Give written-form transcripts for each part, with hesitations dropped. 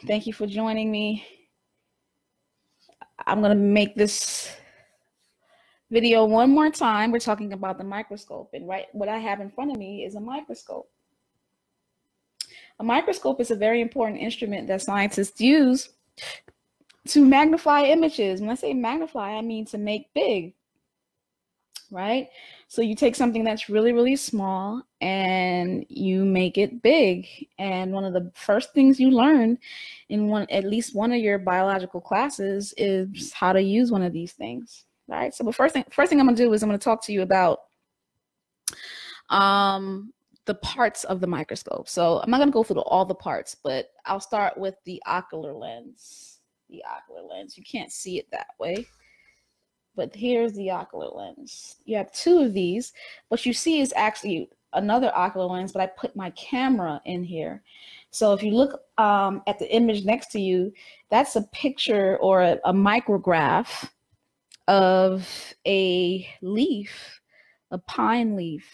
Thank you for joining me. I'm going to make this video one more time. We're talking about the microscope, and what I have in front of me is a microscope. A microscope is a very important instrument that scientists use to magnify images. When I say magnify, I mean to make big, right? So you take something that's really, really small and you make it big. And one of the first things you learn in at least one of your biological classes is how to use one of these things, right? So the first thing I'm gonna do is I'm gonna talk to you about the parts of the microscope. So I'm not gonna go through all the parts, but I'll start with the ocular lens. The ocular lens, you can't see it that way, but here's the ocular lens. You have two of these. What you see is actually another ocular lens, but I put my camera in here. So if you look at the image next to you, that's a picture or a micrograph of a leaf, a pine leaf.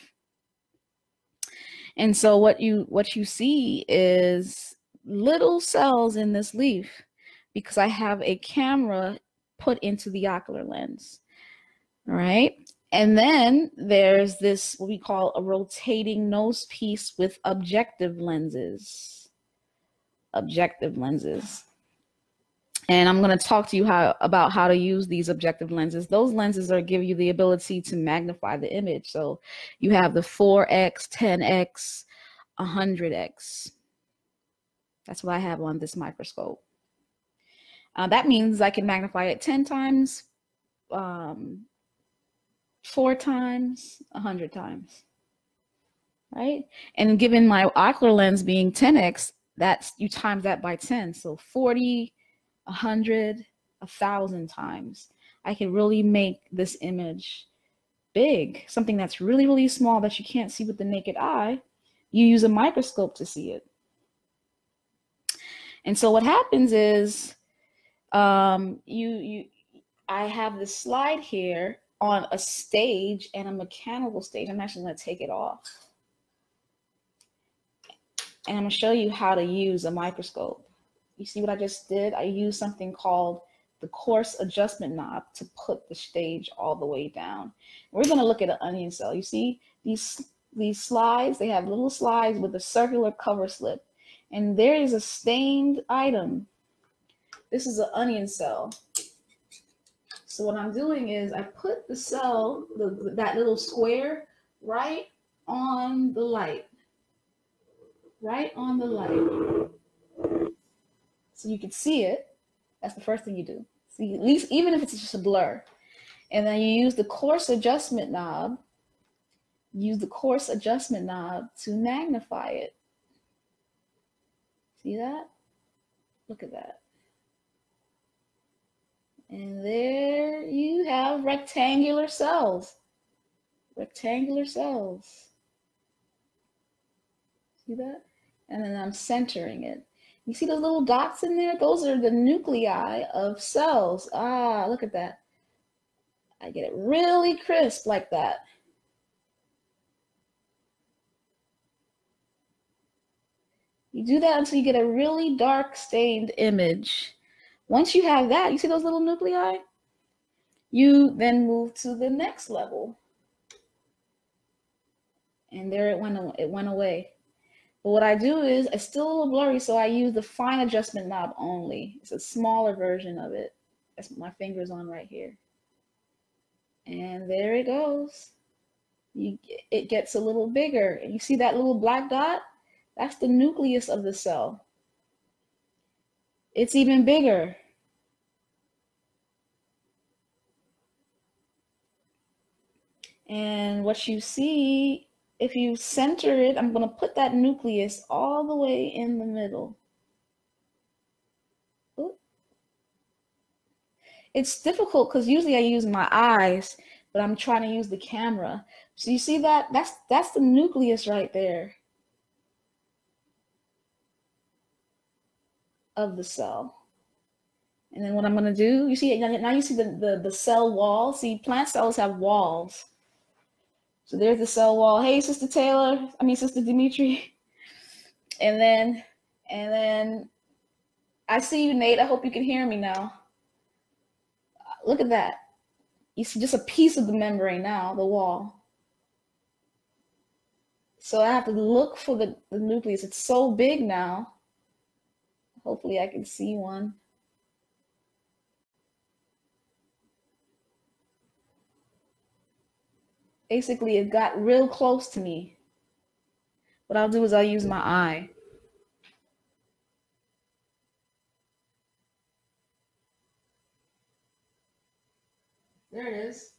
And so what you see is little cells in this leaf because I have a camera put into the ocular lens, all right? And then there's this, what we call a rotating nose piece with objective lenses. Objective lenses. And I'm going to talk to you about how to use these objective lenses. Those lenses give you the ability to magnify the image. So you have the 4x, 10x, 100x. That's what I have on this microscope. That means I can magnify it 10 times, 4 times, 100 times, right? And given my ocular lens being 10x, you times that by 10. So 40, 100, 1,000 times. I can really make this image big, something that's really, really small that you can't see with the naked eye. You use a microscope to see it. And so what happens is, I have this slide here on a stage and a mechanical stage. I'm actually going to take it off. And I'm going to show you how to use a microscope. You see what I just did? I used something called the coarse adjustment knob to put the stage all the way down. We're going to look at an onion cell. You see these slides? They have little slides with a circular cover slip. And there is a stained item. This is an onion cell. So what I'm doing is I put the cell, that little square, right on the light. Right on the light. So you can see it. That's the first thing you do. See, at least even if it's just a blur. And then you use the coarse adjustment knob. Use the coarse adjustment knob to magnify it. See that? Look at that. And there you have rectangular cells. Rectangular cells. See that? And then I'm centering it. You see those little dots in there? Those are the nuclei of cells. Ah, look at that. I get it really crisp like that. You do that until you get a really dark stained image. Once you have that, you see those little nuclei? You then move to the next level. And there it went away. But what I do is, it's still a little blurry, so I use the fine adjustment knob only. It's a smaller version of it. That's what my finger's on right here. And there it goes. It gets a little bigger. And you see that little black dot? That's the nucleus of the cell. It's even bigger. And what you see, if you center it, I'm going to put that nucleus all the way in the middle. Ooh. It's difficult because usually I use my eyes, but I'm trying to use the camera. So you see that? That's the nucleus right there of the cell. And then what I'm going to do, you see, now you see the cell wall. See, plant cells have walls. So there's the cell wall. Hey, Sister Dimitri. And then I see you, Nate. I hope you can hear me now. Look at that. You see just a piece of the membrane now, the wall. So I have to look for the nucleus. It's so big now. Hopefully I can see one. Basically, it got real close to me. What I'll do is I'll use my eye. There it is.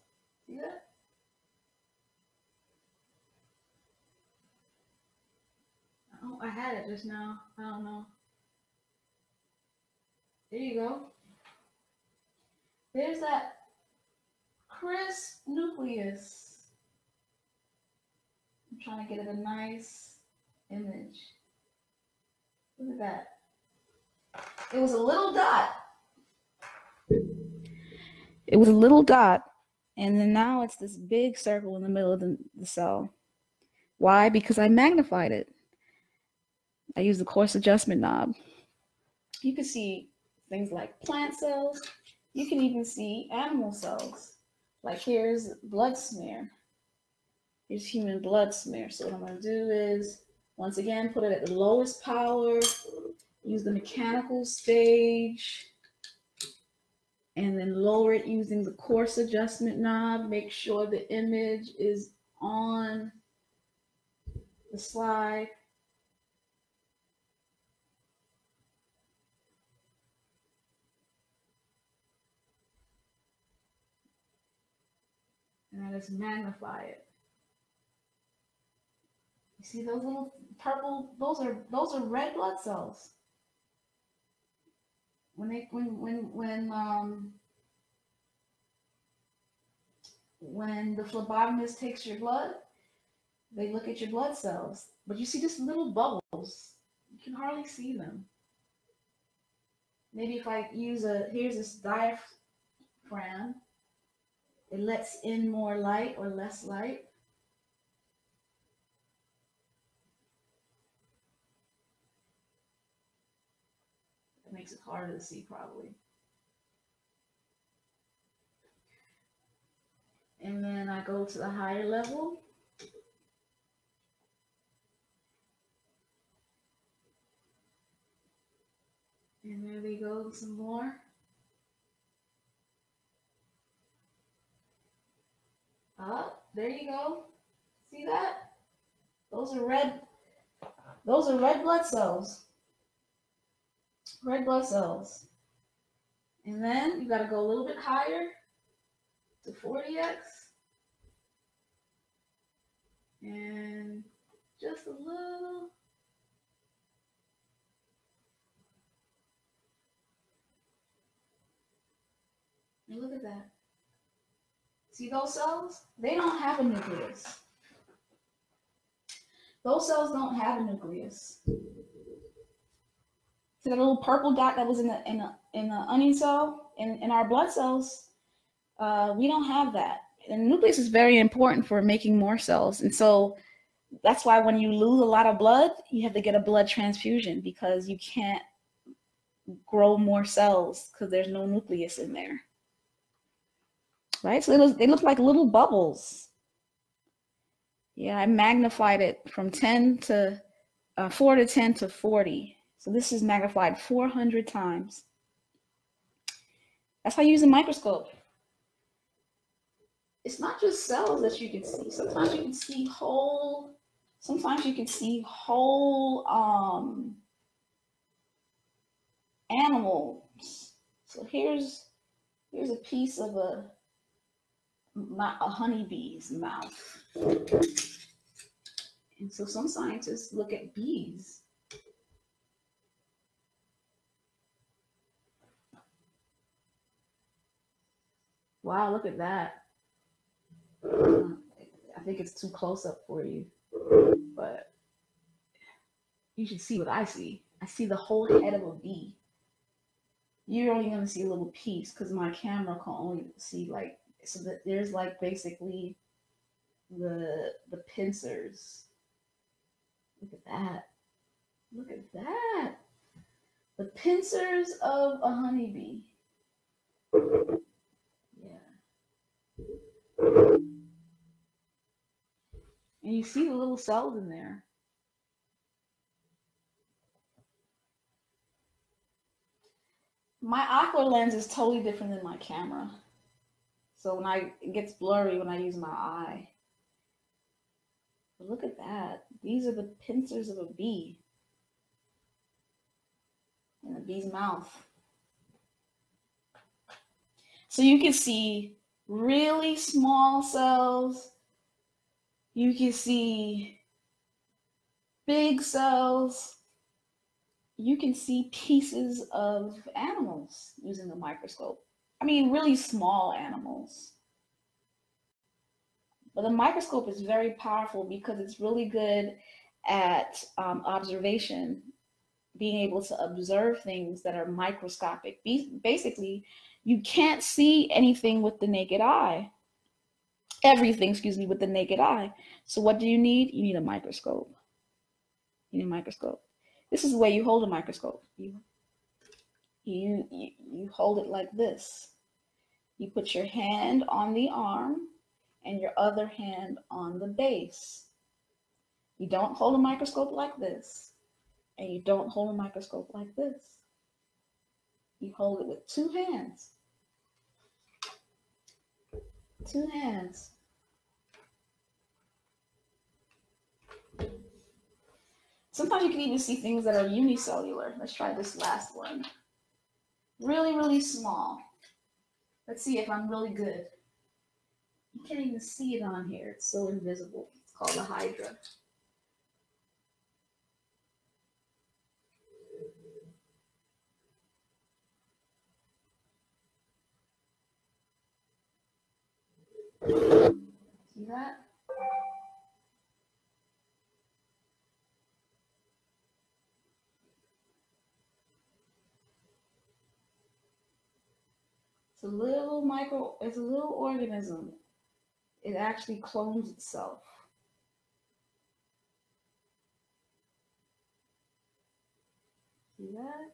See that? Oh, I had it just now. I don't know. There you go. There's that crisp nucleus. I'm trying to get it a nice image. Look at that. It was a little dot. It was a little dot. And then now it's this big circle in the middle of the cell. Why? Because I magnified it. I used the coarse adjustment knob. You can see things like plant cells. You can even see animal cells. Like here's blood smear. Here's human blood smear. So what I'm going to do is, once again, put it at the lowest power, use the mechanical stage, and then lower it using the coarse adjustment knob. Make sure the image is on the slide. And I just magnify it. You see those little purple? Those are red blood cells. When the phlebotomist takes your blood, they look at your blood cells, but you see just little bubbles. You can hardly see them. Maybe if I use here's this diaphragm, it lets in more light or less light. It makes it harder to see probably. And then I go to the higher level. And there they go, some more. Up, there you go. See that? Those are red blood cells. Red blood cells. And then you gotta go a little bit higher to 40x. And just a little. And look at that. See those cells? They don't have a nucleus. Those cells don't have a nucleus. See that little purple dot that was in the onion cell? In our blood cells, we don't have that. And the nucleus is very important for making more cells. And so that's why when you lose a lot of blood, you have to get a blood transfusion, because you can't grow more cells because there's no nucleus in there. Right? So they look like little bubbles. Yeah, I magnified it from 4 to 10 to 40. So this is magnified 400 times. That's how you use a microscope. It's not just cells that you can see. Sometimes you can see whole animals. So here's a piece of a honeybee's mouth. And so some scientists look at bees. Wow, look at that. I think it's too close up for you, but you should see what I see. I see the whole head of a bee. You're only going to see a little piece because my camera can only see like, so that there's like basically the pincers. Look at that. Look at that. The pincers of a honeybee. Yeah. And you see the little cells in there. My ocular lens is totally different than my camera. So it gets blurry when I use my eye. But look at that. These are the pincers of a bee. In a bee's mouth. So you can see really small cells. You can see big cells. You can see pieces of animals using the microscope. I mean, really small animals. But the microscope is very powerful because it's really good at observation, being able to observe things that are microscopic. Basically, you can't see anything with the naked eye. Everything, excuse me, with the naked eye. So what do you need? You need a microscope. You need a microscope. This is the way you hold a microscope. You hold it like this. You put your hand on the arm and your other hand on the base. You don't hold a microscope like this, and you don't hold a microscope like this. You hold it with two hands. Two hands. Sometimes you can even see things that are unicellular. Let's try this last one. Really, really small. Let's see if I'm really good. You can't even see it on here. It's so invisible. It's called a hydra. See that? It's a little organism. It actually clones itself. See that?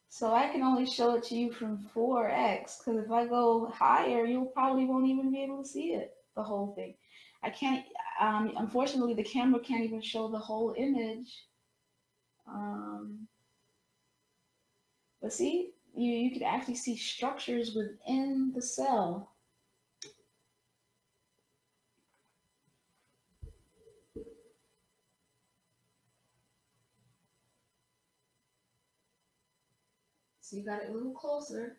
So I can only show it to you from 4x, because if I go higher, you probably won't even be able to see it, the whole thing. I can't, unfortunately, the camera can't even show the whole image. But see, you can actually see structures within the cell. So you got it a little closer.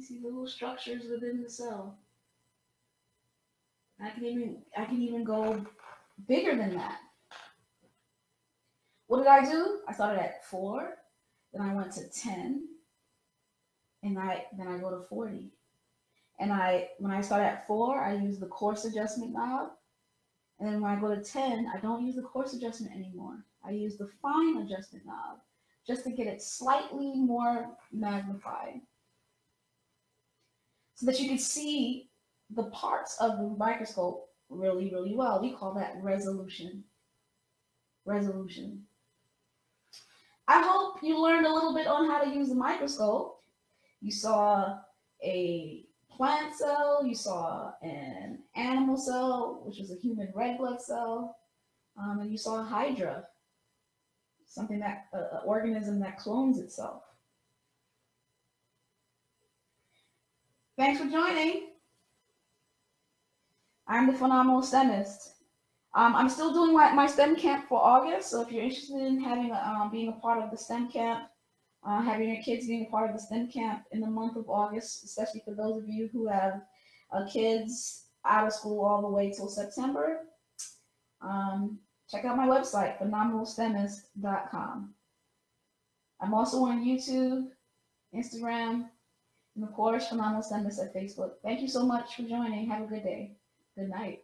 See the little structures within the cell. I can even go bigger than that. What did I do? I started at 4, then I went to 10, and then I go to 40. And when I start at 4, I use the coarse adjustment knob. And then when I go to 10, I don't use the coarse adjustment anymore. I use the fine adjustment knob just to get it slightly more magnified so that you can see the parts of the microscope really, really well. We call that resolution. Resolution. I hope you learned a little bit on how to use the microscope. You saw a plant cell, you saw an animal cell, which is a human red blood cell, and you saw a hydra, something that, an organism that clones itself. Thanks for joining. I'm the Phenomenal STEMist. I'm still doing my STEM camp for August, so if you're interested in having being a part of the STEM camp, having your kids being a part of the STEM camp in the month of August, especially for those of you who have kids out of school all the way till September, check out my website, phenomenalstemist.com. I'm also on YouTube, Instagram, and of course, Phenomenal STEMist at Facebook. Thank you so much for joining. Have a good day. Good night.